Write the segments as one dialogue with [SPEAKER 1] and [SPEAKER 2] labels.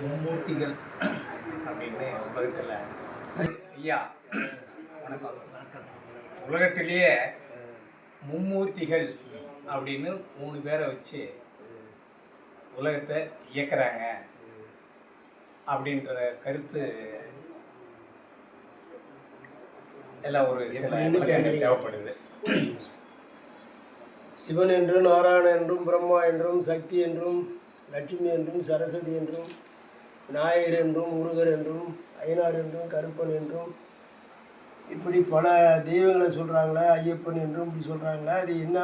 [SPEAKER 1] மும்மூர்த்திகள் அப்படின்னு உலகத்தில் ஐயா வணக்கம். உலகத்திலேயே மும்மூர்த்திகள் அப்படின்னு 3 பேரை வச்சு உலகத்தை இயக்குறாங்க அப்படின்ற கருத்து எல்லாம் ஒரு சில தேவைப்படுது.
[SPEAKER 2] சிவன் என்றும் நாராயணன் என்றும் பிரம்மா என்றும் சக்தி என்றும் லட்சுமி என்றும் சரஸ்வதி என்றும் விநாயகர் என்றும் முருகர் என்றும் ஐயனார் என்றும் கருப்பன் என்றும் இப்படி பல தெய்வங்களை சொல்கிறாங்களே, ஐயப்பன் என்றும் இப்படி சொல்கிறாங்களே, அது என்ன,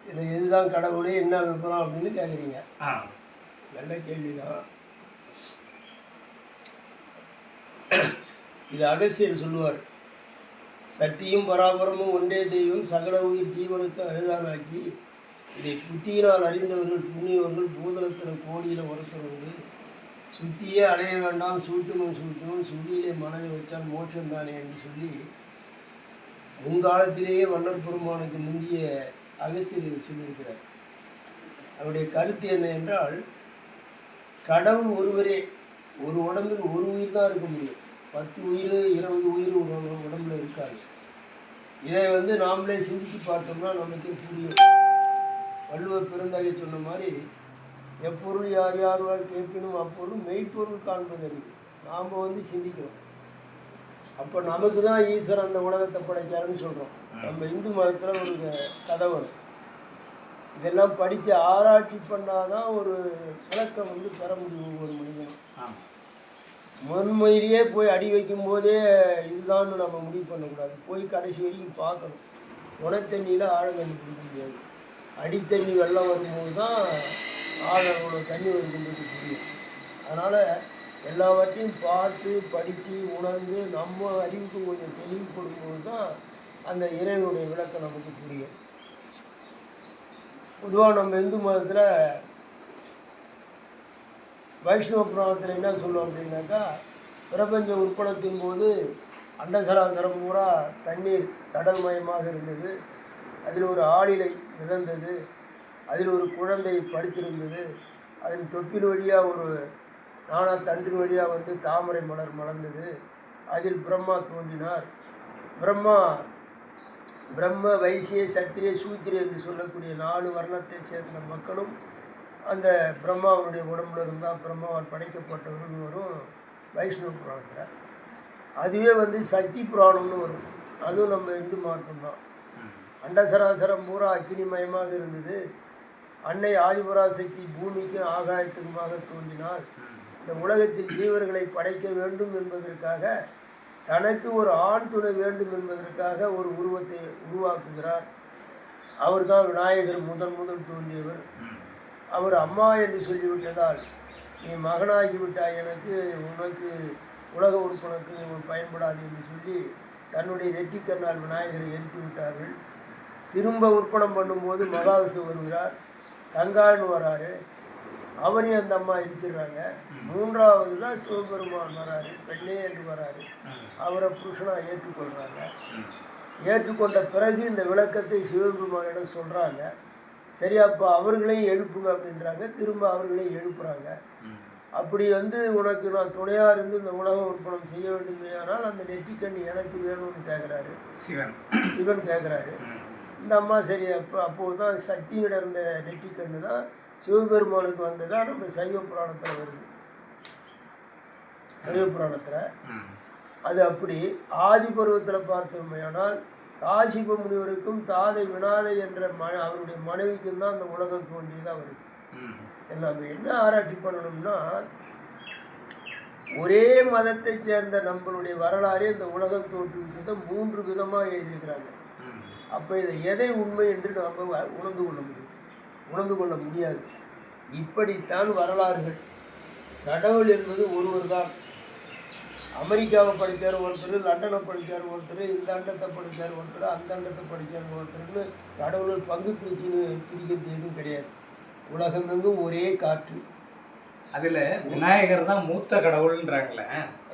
[SPEAKER 2] இதில் எதுதான் கடவுளே, என்ன விபரம் அப்படின்னு கேட்குறீங்க. நல்ல கேள்விதான். இது அகஸ்தியர் சொல்லுவார், சக்தியும் பராபரமும் ஒன்றே தெய்வம், சகல உயிர் ஜீவனுக்கு அதுதான் ஆக்கி, இதை புத்தியினால் அறிந்தவர்கள் புண்ணியவர்கள் பூதளத்தில் கோடியில் ஒருத்தர் உண்டு, சுத்தியே அடைய வேண்டாம் சூட்டுமும் சுழியிலே மனதை வச்சால் மோட்சம் தானே என்று சொல்லி முன்காலத்திலேயே வள்ளல் பெருமானுக்கு முந்திய அகஸ்தியர் சொல்லியிருக்கிறார். அவருடைய கருத்து என்ன என்றால், கடவுள் ஒருவரே, ஒரு உடம்பில் ஒரு உயிர் தான் இருக்க முடியும், 10 உயிர் 20 உயிர் ஒரு உடம்புல இருக்காது. இதை நாமளே சிந்தித்து பார்த்தோம்னா நமக்கே புரியும். வள்ளுவர் பெருந்தகை சொன்ன மாதிரி, எப்பொருள் யார் யார் கேட்பினும் அப்பொருள் மெய்ப்பொருள் காண்பதறிவு. நாம் சிந்திக்கிறோம். அப்போ நமக்கு தான் ஈஸ்வரன் அந்த உலகத்தை படைச்சாருன்னு சொல்கிறோம். நம்ம இந்து மதத்தில் ஒரு கதை வரும். இதெல்லாம் படித்து ஆராய்ச்சி பண்ணாதான் ஒரு விளக்கம் பெற முடியும். ஒவ்வொரு மனிதனும் முன்மையிலேயே போய் அடி வைக்கும் போதே இதுதான்னு நம்ம முடிவு பண்ணக்கூடாது. போய் கடைசி வரைக்கும் பார்க்கணும். உணத்தண்ணியில் ஆழம் கண்டுபிடிக்க முடியாது. அடித்தண்ணி வெள்ளம் வரும்போது தான் ஆழங்களோட தண்ணி வரும்போது புரியும். அதனால் எல்லாவற்றையும் பார்த்து படித்து உணர்ந்து நம்ம அறிவுக்கு கொஞ்சம் தெளிவுபடும்போது தான் அந்த இறைவனுடைய விளக்கம் நமக்கு புரியும். பொதுவாக நம்ம இந்து மதத்தில் வைஷ்ணவ புராணத்தில் என்ன சொல்லுவோம் அப்படின்னாக்கா, பிரபஞ்ச உற்பத்தின் போது அண்டசராசரம் பூரா தண்ணீர் கடல் மயமாக இருந்தது. அதில் ஒரு ஆளிலை மிதந்தது. அதில் ஒரு குழந்தை படுத்திருந்தது. அதன் தொப்பில் வழியாக ஒரு நானா தண்டின் வழியாக தாமரை மலர் மலர்ந்தது. அதில் பிரம்மா தோன்றினார். பிரம்ம வைசிய சத்திரிய சூத்திரிய என்று சொல்லக்கூடிய 4 வர்ணத்தை சேர்ந்த மக்களும் அந்த பிரம்மாவனுடைய உடம்புல இருந்தால் பிரம்மாவால் படைக்கப்பட்டவர்கள் வரும் வைஷ்ணவ புராணத்தில். அதுவே சக்தி புராணம்னு வரும். அதுவும் நம்ம இந்து மாற்றம்தான். அண்டசராசரம் பூரா அக்கினிமயமாக இருந்தது. அன்னை ஆதிபராசக்தி பூமிக்கும் ஆகாயத்துக்குமாக தோன்றினாள். இந்த உலகத்தில் ஜீவர்களை படைக்க வேண்டும் என்பதற்காக, தனக்கு ஒரு ஆண் துணை வேண்டும் என்பதற்காக ஒரு உருவத்தை உருவாக்குகிறார். அவர் தான் விநாயகர். முதல் தோன்றியவர். அவர் அம்மா என்று சொல்லிவிட்டதால், நீ மகனாகிவிட்டாய், உனக்கு உலக உறுப்பினருக்கு பயன்படாது என்று சொல்லி தன்னுடைய நெற்றிக்கண்ணால் விநாயகரை எரித்து விட்டார்கள். திரும்ப உற்பணம் பண்ணும்போது மகாவிஷ்ணு வருகிறார். கங்கான்னு வராரு. அவரையும் அந்த அம்மா எரிச்சிடுறாங்க. 3வது தான் சிவபெருமான் வராரு. பெண்ணே என்று வராரு. அவரை புருஷனாக ஏற்றுக்கொள்கிறாங்க. ஏற்றுக்கொண்ட பிறகு இந்த விளக்கத்தை சிவபெருமானிடம் சொல்கிறாங்க. சரி, அப்போ அவர்களையும் எழுப்புங்க அப்படின்றாங்க. திரும்ப அவர்களையும் எழுப்புறாங்க. அப்படி உனக்கு நான் துணையாக இருந்து இந்த உலகம் உற்பணம் செய்ய வேண்டுமையானால் அந்த நெற்றிக்கண் எனக்கு வேணும்னு கேட்குறாரு. சிவன் கேட்குறாரு. இந்த அம்மா சரி, அப்போது தான் சக்தியிடம் இருந்த நெற்றிக்கண்ணு தான் சிவபெருமானுக்கு வந்ததாக நம்ம சைவ புராணத்தில் வருது. சைவ புராணத்தில் அது அப்படி. ஆதி பருவத்தில் பார்த்தோமையானால் காசிப முனிவருக்கும் தாதை வினாதை என்ற அவருடைய மனைவிக்கும் தான் அந்த உலகம் தோன்றியதாக வருது. நம்ம என்ன ஆராய்ச்சி பண்ணணும்னா, ஒரே மதத்தை சேர்ந்த நம்மளுடைய வரலாறே இந்த உலகம் தோற்றுவிச்சதை 3 விதமாக எழுதியிருக்கிறாங்க. அப்போ இதை எதை உண்மை என்று நாம் உணர்ந்து கொள்ள முடியாது. இப்படித்தான் வரலாறுகள். கடவுள் என்பது ஒருவர் தான். அமெரிக்காவை படித்தார் ஒருத்தர், லண்டனை படித்தார் ஒருத்தர், இந்த அண்டத்தை படித்தார் ஒருத்தர், அந்த அண்டத்தை படித்தார் ஒருத்தர்னு கடவுள் பங்கு பிரிச்சுன்னு பிரிக்கிறது எதுவும் கிடையாது. உலகம் எங்கும் ஒரே காற்று.
[SPEAKER 1] அதில் விநாயகர் தான் மூத்த கடவுள்ன்றாங்களே.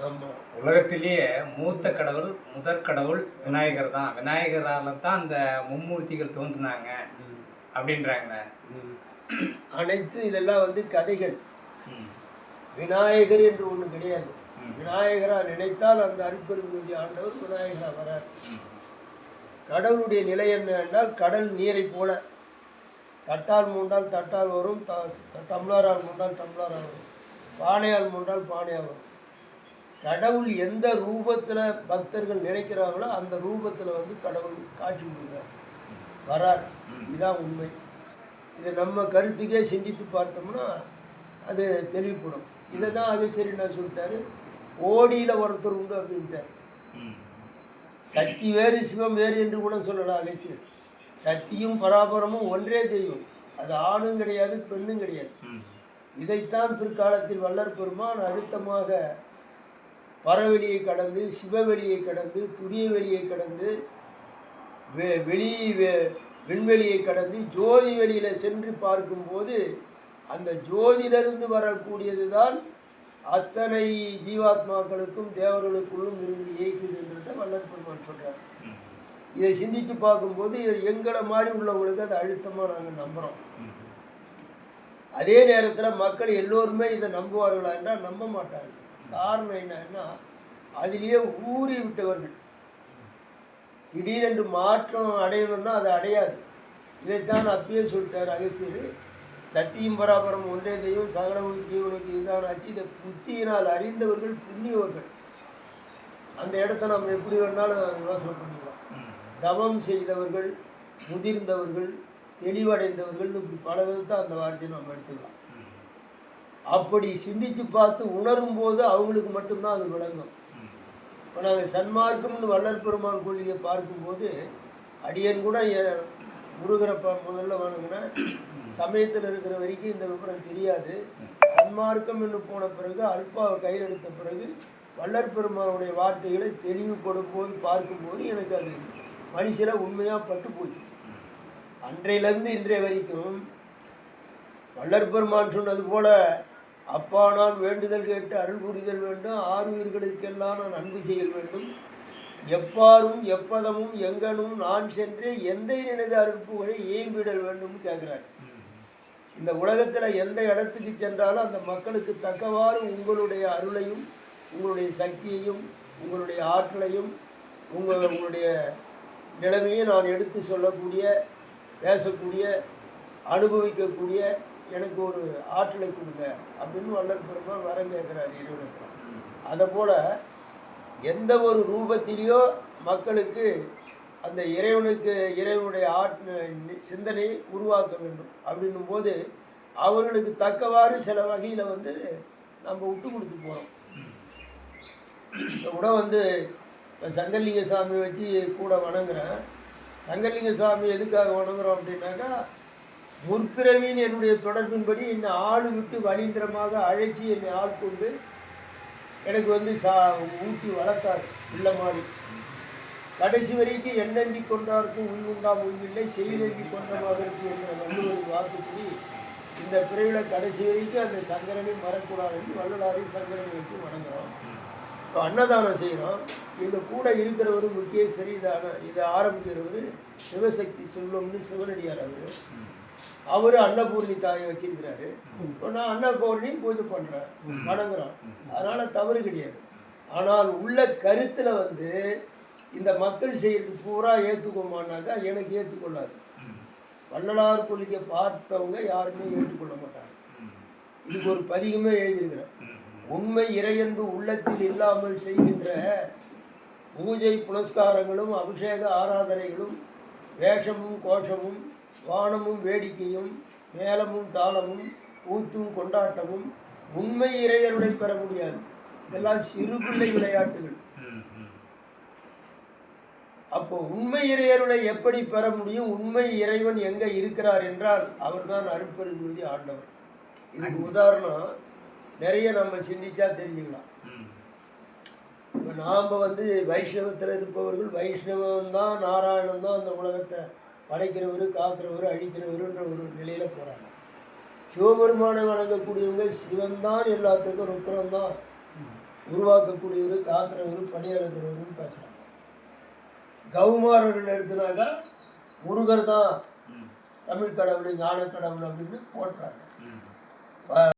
[SPEAKER 2] ஆமாம்,
[SPEAKER 1] உலகத்திலேயே மூத்த கடவுள், முதற் கடவுள் விநாயகர் தான். விநாயகரால் தான் அந்த மும்மூர்த்திகள் தோன்றினாங்க அப்படின்றாங்களே.
[SPEAKER 2] அனைத்து இதெல்லாம் கதைகள். விநாயகர் என்று ஒன்று கிடையாது. விநாயகராக நினைத்தால் அந்த அருட்பெருஞ்சோதி ஆண்டவர் விநாயகராக வரார். கடவுளுடைய நிலை என்ன என்றால் கடல் நீரை போல தட்டால் மூண்டால் தட்டால் வரும், டம்ளரால் மூண்டால் டம்ளரால் வரும், பானையால் மூண்டால் பானையால் வரும். கடவுள் எந்த ரூபத்தில் பக்தர்கள் நினைக்கிறாங்களோ அந்த ரூபத்தில் வந்து கடவுள் காட்சி கொடுக்குறார், வரார். இதுதான் உண்மை. இதை நம்ம கருத்துக்கே சிந்தித்து பார்த்தோம்னா அது தெளிவுப்படும். இதை தான் அது சரி நான் சொல்லிட்டாரு. ஓடியில் ஒருத்தர் உண்டு அப்படின்ட்டார். சக்தி வேறு சிவம் வேறு என்று கூட சொல்லலாம் அகசியர். சக்தியும் பராபரமும் ஒன்றே தெய்வம். அது ஆணும் கிடையாது பெண்ணும் கிடையாது. இதைத்தான் பிற்காலத்தில் வள்ளற் பெருமான் அழுத்தமாக பரவெளியை கடந்து சிவவெளியை கடந்து துரிய வெளியை கடந்து விண்வெளியை கடந்து ஜோதி வெளியில் சென்று பார்க்கும்போது அந்த ஜோதியிலிருந்து வரக்கூடியது தான் அத்தனை ஜீவாத்மாக்களுக்கும் தேவர்களுக்குள்ளும் இருந்து இயக்குதுன்றதை வள்ளற் பெருமான் சொல்கிறார். இதை சிந்தித்து பார்க்கும்போது எங்களை மாதிரி உள்ளவங்களுக்கு அதை அழுத்தமாக நாங்கள் நம்புகிறோம். அதே நேரத்தில் மக்கள் எல்லோருமே இதை நம்புவார்களா என்றால் நம்ப மாட்டார்கள். காரணம் என்னன்னா அதிலேயே ஊறி விட்டவர்கள். திடீரென்று மாற்றம் அடையணும்னா அது அடையாது. இதைத்தான் அப்பயே சொல்லிட்டார் அகஸ்தியர். சத்தியும் பராபரம் ஒன்றே தெய்வம் சகல ஜீவனுக்கு இதுதான் ஆச்சு. இதை புத்தியினால் அறிந்தவர்கள் புண்ணியவர்கள். அந்த இடத்த நம்ம எப்படி வேணாலும் யோசனை பண்ணிக்கலாம். தவம் செய்தவர்கள், முதிர்ந்தவர்கள், தெளிவடைந்தவர்கள், இப்படி பல விதத்தை அந்த வார்த்தையை நம்ம எடுத்துக்கலாம். அப்படி சிந்தித்து பார்த்து உணரும் போது அவங்களுக்கு மட்டும்தான் அது விளங்கும். இப்போ நாங்கள் சன்மார்க்கம்னு வள்ளற் பெருமான் கொள்கையை பார்க்கும்போது அடியன் கூட முருகரை முதல்ல வணங்கினேன். சமயத்தில் இருக்கிற வரைக்கும் இந்த விவரம் தெரியாது. சன்மார்க்கம் என்று போன பிறகு அல்பாவை கையில் எடுத்த பிறகு வள்ளற் பெருமானுடைய வார்த்தைகளை தெளிவு கொடுப்போது பார்க்கும்போது எனக்கு அது மனுஷனை உண்மையாக பட்டு போச்சு. அன்றையிலேருந்து இன்றைய வரைக்கும் வள்ளற் பெருமான் சொன்னது போல அப்பா நான் வேண்டுதல் கேட்டு அருள் புரிதல் வேண்டும், ஆறுயிர்களுக்கெல்லாம் நான் அன்பு செய்ய வேண்டும், எப்பாரும் எப்பதமும் எங்கனும் நான் சென்று எந்த நினைத அருட்புகளை ஏம்பிடல் வேண்டும்னு கேட்குறாரு. இந்த உலகத்தில் எந்த இடத்துக்கு சென்றாலும் அந்த மக்களுக்கு தக்கவாறு உங்களுடைய அருளையும் உங்களுடைய சக்தியையும் உங்களுடைய ஆற்றலையும் உங்களுடைய நிலைமையை நான் எடுத்து சொல்லக்கூடிய பேசக்கூடிய அனுபவிக்கக்கூடிய எனக்கு ஒரு ஆற்றலை கொடுங்க அப்படின்னு வள்ளற் பெருமான் வரம் கேட்குறாரு இறைவனுக்கு. அதை போல் எந்த ஒரு ரூபத்திலேயோ மக்களுக்கு அந்த இறைவனுடைய சிந்தனையை உருவாக்க வேண்டும். அப்படின்னும் போது அவர்களுக்கு தக்கவாறு சில வகையில் வந்து நம்ம விட்டு கொடுத்து போகிறோம். கூட வந்து சங்கரலிங்க சாமி வச்சு கூட வணங்குறேன். சங்கரலிங்க சாமி எதுக்காக வணங்குறோம் அப்படின்னாக்கா முற்பிறவின்னு என்னுடைய தொடர்பின்படி என்னை ஆள் விட்டு வழிந்திரமாக அழைச்சி என்னை ஆட்கொண்டு எனக்கு வந்து ஊட்டி வளர்த்தார் இல்லை மாதிரி. கடைசி வரைக்கும் எண்ணென்றி கொண்டாருக்கும் உள்வுண்டாம் உள்வில்லை செயலென்றி கொண்டமாகருக்கு என்ற வள்ளுவரின் வாக்குப்படி இந்த பிறவியில் கடைசி வரைக்கும் அந்த சங்கரனை மறக்கூடாதுன்னு வள்ளலாரையும் சங்கரனை வச்சு வணங்குறோம். இப்போ அன்னதானம் செய்கிறோம். எங்கள் கூட இருக்கிறவர் முக்கியஸ்வரி இதை ஆரம்பிக்கிறவர் சிவசக்தி செல்வம்னு சிவனடியார். அவர் அன்னபூர்ணி தாயை வச்சிருக்கிறாரு. இப்போ நான் அன்னபூர்ணியும் பூஜை பண்ணுறேன், வணங்குறோம். அதனால் தவறு கிடையாது. ஆனால் உள்ள கருத்தில் வந்து இந்த மக்கள் செய்கிறது பூரா ஏற்றுக்கோமானாக்கா எனக்கு ஏற்றுக்கொள்ளாது. வள்ளலார் கொள்கையை பார்த்தவங்க யாருமே ஏற்றுக்கொள்ள மாட்டாங்க. இதுக்கு ஒரு பதிகமே எழுதியிருக்கிறேன். உண்மை இறையன்பு உள்ளத்தில் இல்லாமல் செய்கின்ற பூஜை புனஸ்காரங்களும் அபிஷேக ஆராதனைகளும் வேஷமும் கோஷமும் வானமும் வேடிக்கையும் மேளமும் தாளமும் ஊத்தும் கொண்டாட்டமும் உண்மை இறையருளை பெற முடியாது. இதெல்லாம் சிறுபிள்ளை விளையாட்டுகள். அப்போ உண்மை இறையருளை எப்படி பெற முடியும்? உண்மை இறைவன் எங்கே இருக்கிறார் என்றால் அவர்தான் அருட்பெருஞ்சோதி ஆண்டவர். இதுக்கு உதாரணம் நிறைய நம்ம சிந்திச்சா தெரிஞ்சுக்கலாம். இப்போ நாம் வந்து வைஷ்ணவத்தில் இருப்பவர்கள் வைஷ்ணவன் தான் நாராயணன் தான் அந்த உலகத்தை படைக்கிறவர் காக்கிறவர் அழிக்கிறவருன்ற ஒரு நிலையில் போகிறாங்க. சிவபெருமானை வணங்கக்கூடியவங்க சிவன் தான் எல்லாத்துக்கும் ருத்ரன் தான் உருவாக்கக்கூடியவர் காக்கிறவர் பணியாளர்கிறவர்னு பேசுகிறாங்க. கௌமாரர்கள் எடுத்துனாக்கா முருகர் தான் தமிழ் கடவுள் ஞான கடவுள் அப்படின்னு போட்டுறாங்க.